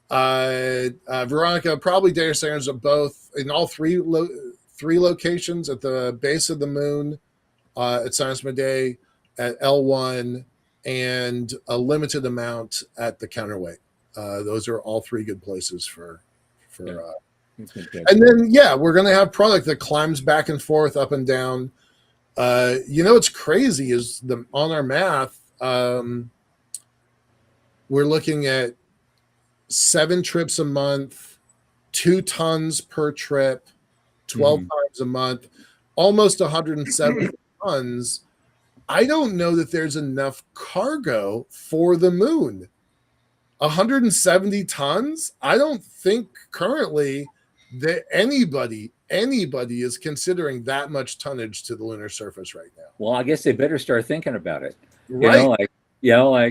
Veronica, probably data centers are both in all 3 locations: at the base of the moon, at Science Midday, at L1, and a limited amount at the counterweight. Those are all 3 good places for. And then, we're going to have product that climbs back and forth, up and down. What's crazy is on our math, we're looking at 7 trips a month, 2 tons per trip, 12 times a month, almost 170 tons. I don't know that there's enough cargo for the moon. 170 tons? I don't think currently that anybody is considering that much tonnage to the lunar surface right now. Well, I guess they better start thinking about it. Right. Like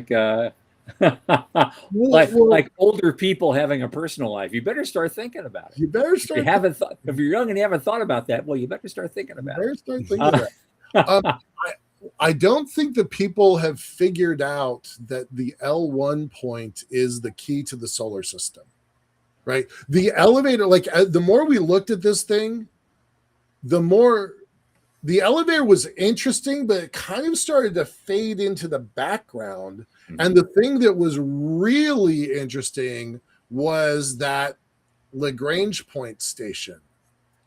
older people having a personal life. You better start thinking about it. You better start. If you're young and you haven't thought about that, well, you better start thinking about it. I don't think that people have figured out that the L1 point is the key to the solar system, right? The elevator, the more we looked at this thing, the more the elevator was interesting, but it kind of started to fade into the background. Mm-hmm. And the thing that was really interesting was that Lagrange point station.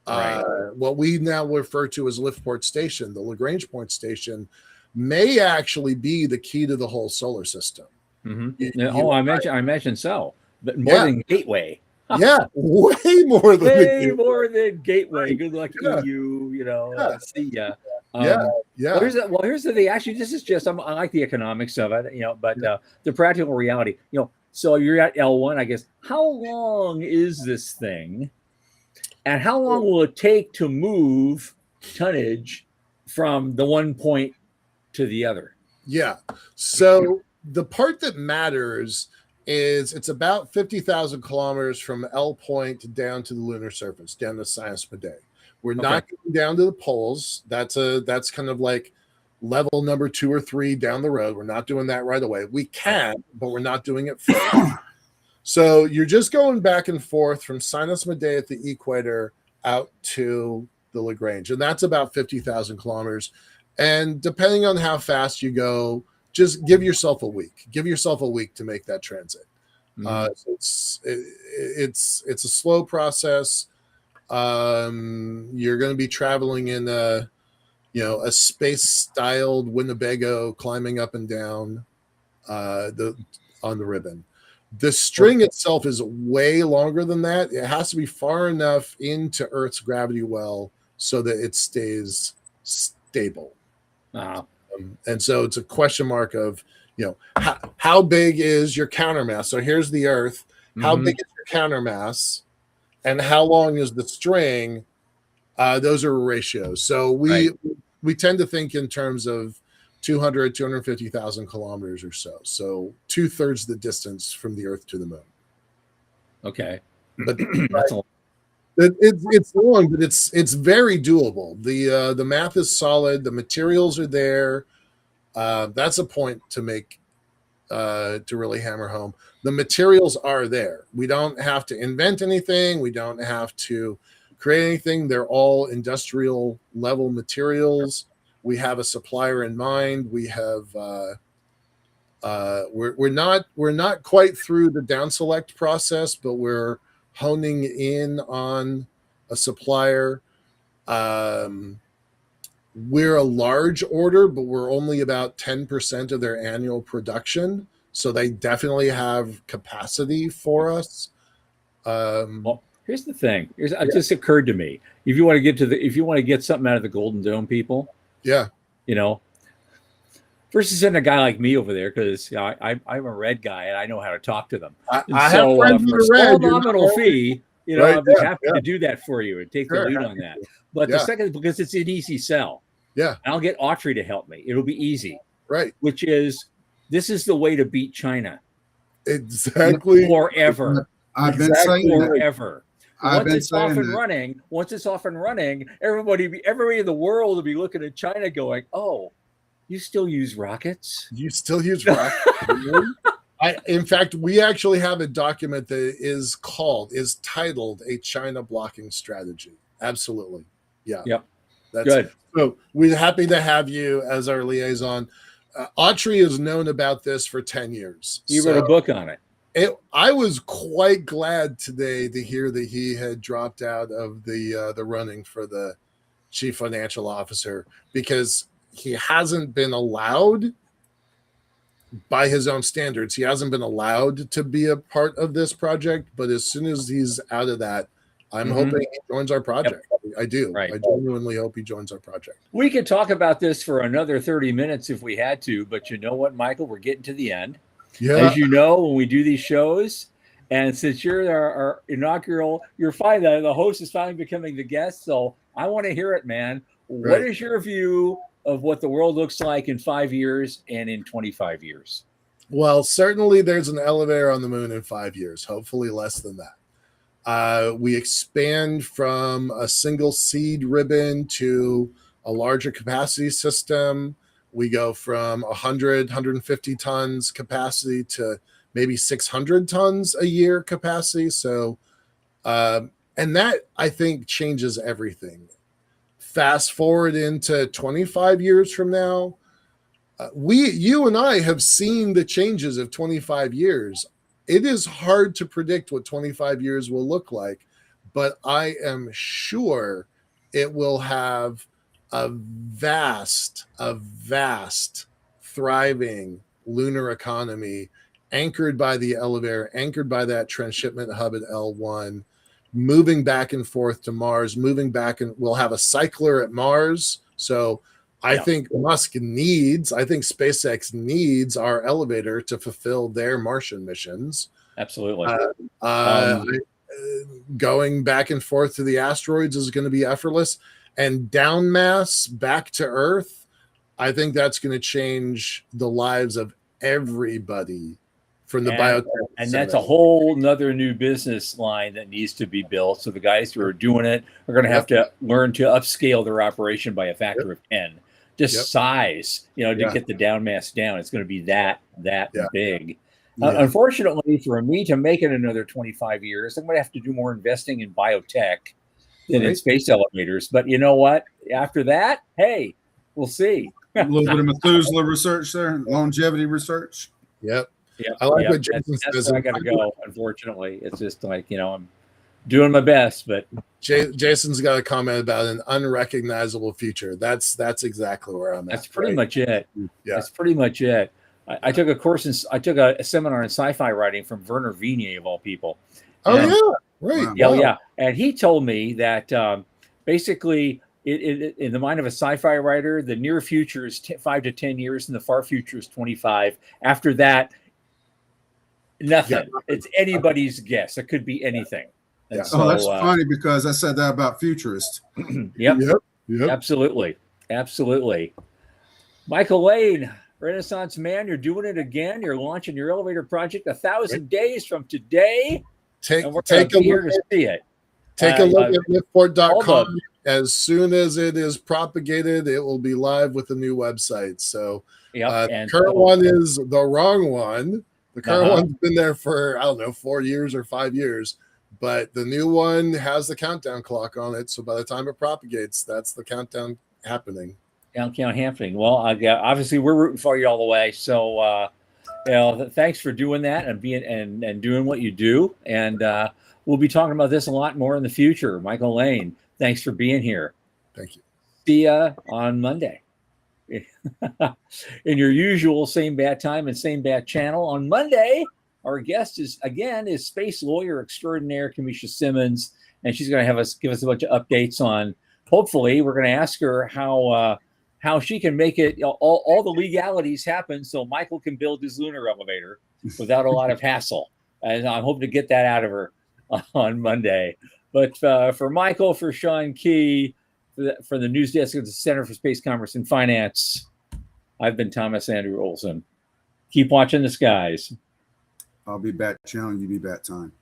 Right. What we now refer to as LiftPort Station, the Lagrange point station, may actually be the key to the whole solar system. Mm-hmm. I mentioned so, but more than Gateway. Way more than Gateway. Good luck, EU. See ya. Well, here's the thing. Actually, this is just I like the economics of it, but the practical reality. So you're at L1, I guess. How long is this thing? And how long will it take to move tonnage from the one point to the other? Yeah. So the part that matters is it's about 50,000 kilometers from L point down to the lunar surface, down to Science Midday. We're not going down to the poles. That's kind of like level number 2 or 3 down the road. We're not doing that right away. We can, but we're not doing it first. So you're just going back and forth from Science Midday at the equator out to the Lagrange, and that's about 50,000 kilometers. And depending on how fast you go, just give yourself a week. Give yourself a week to make that transit. So it's a slow process. You're going to be traveling in a space-styled Winnebago, climbing up and down on the ribbon. The string itself is way longer than that. It has to be far enough into Earth's gravity well so that it stays stable. And so it's a question mark of, how big is your countermass? So here's the Earth. How big is your countermass? And how long is the string? Those are ratios. So we tend to think in terms of 250,000 kilometers or so. So 2/3 the distance from the Earth to the moon. Okay. But it's long, but it's very doable. The math is solid. The materials are there. That's a point to make, to really hammer home. The materials are there. We don't have to invent anything. We don't have to create anything. They're all industrial level materials. We have a supplier in mind. We have we're not quite through the down select process, but we're honing in on a supplier. We're a large order, but we're only about 10% of their annual production. So they definitely have capacity for us. Well, here's the thing. It just occurred to me. If you want to get something out of the Golden Dome people, Yeah. you know, versus sending a guy like me over there, because I'm a red guy and I know how to talk to them. I have friends for that a are small red, nominal fee, right? I'd be Yeah, happy to do that for you and take the Sure, lead happy on that. to. But the Yeah. second, because it's an easy sell, Yeah, I'll get Autry to help me. It'll be easy, right. which is this is the way to beat China Exactly. forever. I've been saying that. Forever. I've Once been it's off saying and that. running, everybody in the world will be looking at China going, "Oh, you still use rockets?" You still use rockets? In fact, we actually have a document that is titled a China blocking strategy. Absolutely. Yeah. Yep. That's Good. So we're happy to have you as our liaison. Autry has known about this for 10 years. He wrote a book on it. I was quite glad today to hear that he had dropped out of the running for the chief financial officer, because he hasn't been allowed, by his own standards, he hasn't been allowed to be a part of this project. But as soon as he's out of that, I'm hoping he joins our project. Yep. I do. Right. I genuinely hope he joins our project. We could talk about this for another 30 minutes if we had to, but you know what, Michael? We're getting to the end. Yeah. As you know, when we do these shows, and since you're our inaugural, you're fine. The host is finally becoming the guest, so I want to hear it, man. What is your view of what the world looks like in 5 years and in 25 years? Well, certainly there's an elevator on the moon in 5 years, hopefully less than that. We expand from a single seed ribbon to a larger capacity system. We go from 100, 150 tons capacity to maybe 600 tons a year capacity. So, and that, I think, changes everything. Fast forward into 25 years from now, you and I have seen the changes of 25 years. It is hard to predict what 25 years will look like, but I am sure it will have a vast, thriving lunar economy, anchored by the elevator, anchored by that transshipment hub at L1, moving back and forth to Mars, we'll have a cycler at Mars. So I think SpaceX needs our elevator to fulfill their Martian missions. Absolutely. Going back and forth to the asteroids is going to be effortless. And down mass back to Earth, I think that's going to change the lives of everybody from the biotech. And that's a whole nother new business line that needs to be built. So the guys who are doing it are going to have to learn to upscale their operation by a factor of 10. Just size, to get the down mass down. It's going to be that big. Unfortunately, for me to make it another 25 years, I'm going to have to do more investing in biotech than in space elevators. But you know what? After that, hey, we'll see. A little bit of Methuselah research there, longevity research. Yep. I like what Jason says. That's where I got to go. Unfortunately, it's just like I'm doing my best, but Jason's got a comment about an unrecognizable future. That's exactly where I'm at. That's pretty much it. Yeah, that's pretty much it. I took a seminar in sci-fi writing from Werner Vigne, of all people. Right. And he told me that basically, in the mind of a sci-fi writer, the near future is 5 to 10 years, and the far future is 25. After that, nothing. It's anybody's guess. It could be anything. And so, that's funny because I said that about futurists. Yep. Absolutely. Michael Laine, Renaissance Man, you're doing it again. You're launching your elevator project 1,000 days from today. Take a look to see it. Take a look at LiftPort.com. As soon as it is propagated, it will be live with a new website. So the current one is the wrong one. The current one's been there for, 4 years or 5 years. But the new one has the countdown clock on it. So by the time it propagates, that's the countdown happening. Count happening. Well, obviously we're rooting for you all the way. So, thanks for doing that and being and doing what you do. And we'll be talking about this a lot more in the future. Michael Laine, thanks for being here. Thank you. See ya on Monday. In your usual same bad time and same bad channel. On Monday, our guest is space lawyer extraordinaire Kamisha Simmons, and she's going to give us a bunch of updates on. Hopefully, we're going to ask her how she can make it all the legalities happen so Michael can build his lunar elevator without a lot of hassle. And I'm hoping to get that out of her on Monday. But for Michael, for Sean Key, for the news desk at the Center for Space Commerce and Finance, I've been Thomas Andrew Olson. Keep watching the skies. I'll be bat channel, you be bat time.